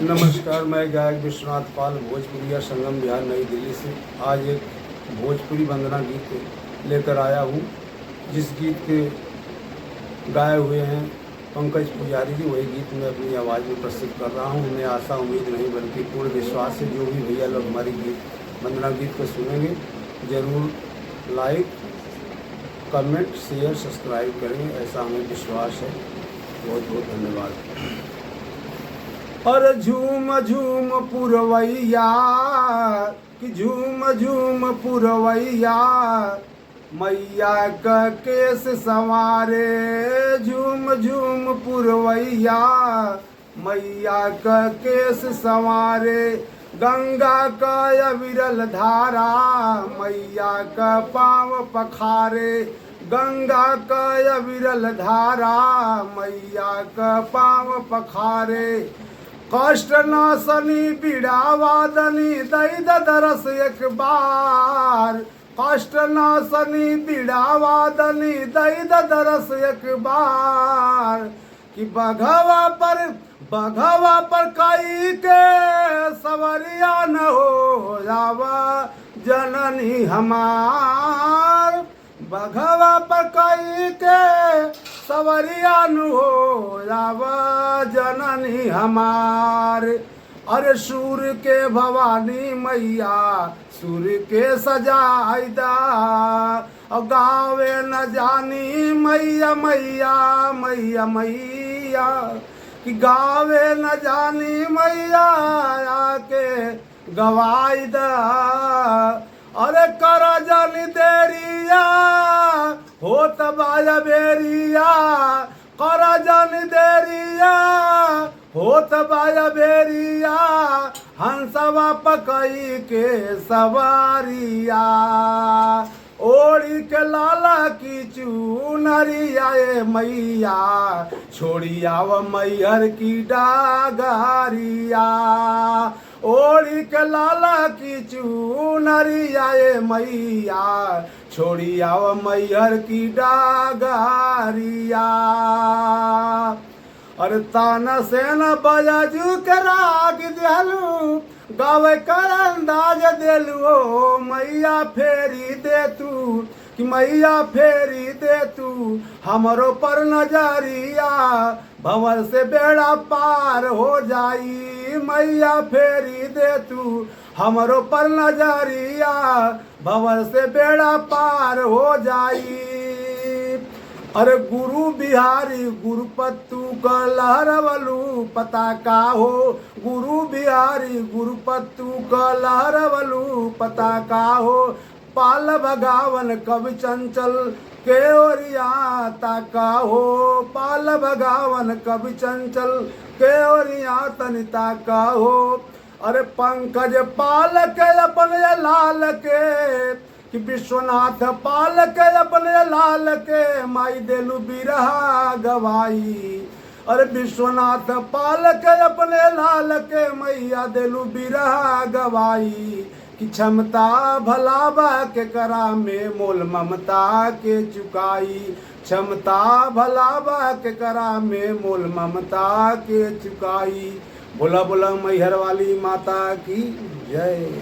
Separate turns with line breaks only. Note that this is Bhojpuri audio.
नमस्कार, मैं गायक विश्वनाथ पाल भोजपुरिया संगम बिहार नई दिल्ली से आज एक भोजपुरी वंदना गीत लेकर आया हूँ। जिस गीत के गाए हुए हैं पंकज पुजारी जी, वही गीत मैं अपनी आवाज़ में प्रस्तुत कर रहा हूँ। उन्हें आशा उम्मीद नहीं बल्कि पूर्ण विश्वास है जो भी भैया लोग हमारी वंदना गीत को सुनेंगे ज़रूर लाइक कमेंट शेयर सब्सक्राइब करेंगे, ऐसा हमें विश्वास है। बहुत बहुत धन्यवाद। और झूम झूम पुरवैया कि झूम झूम पुरवैया मैया का केस संवारे। झूम झूम पुरवैया मैया का केस संवारे। गंगा का अविरल धारा मैया का पाँव पखारे। गंगा का अविरल धारा मैया का पाँव पखारे। कष्ट नाशनी पीड़ा वादनी दैद दरस एक बार। कष्ट नाशनी पीड़ा वादनी दैद दरस एक बार। कि बघवा पर कई के सवरिया न हो जावा जननी हमार। बघवा पर कई के सवरिया न हो जावा जननी हमार। अरे सूर के भवानी मैया सूर के सजाइदा। और गावे न जानी मैया मैया मैया मैया। कि गावे न जानी मैया आके गवाइदा। अरे कर जानी देरिया हो तबाया बेरिया। कर जानी देरिया हो तबाया बेरिया। हंसवा पकई के सवारिया। ओढ़ी के लाला की चूनरिया मैया छोड़ी आव मैहर की डागारिया। ओढ़ी के लाला की चूनरिया मैया छोड़ी आव मैहर की डागारिया। अरे ताना से न बजाजू के राग दिलू गावे कर अंदाज दिलू। ओ मैया फेरी दे तू कि मैया फेरी दे तू हमरो पर नजरिया। भंवर से बेड़ा पार हो जाई मैया फेरी दे तू हमरो पर नजरिया। भंवर से बेड़ा पार हो जाई। अरे गुरु बिहारी गुरुपत्तु का लहरवलू पता का हो। गुरु बिहारी गुरुपत्तु का लहरवलू पता का हो। पाल भगावन कवि चंचल के ओरिया ताका हो। पाल भगावन कवि चंचल के ओरिया तनिता का हो। अरे पंकज पाल के अपने लाल के कि विश्वनाथ पाल के अपने लाल के माई देलू बिरहा गवाई। अरे विश्वनाथ पाल के अपने लाल के मैया देलू बिरहा गवाई। कि क्षमता भलावा के करा में मोल ममता के चुकाई। क्षमता भलावा के करा में मोल ममता के चुकाई। बोला बोला मैहर वाली माता की जय।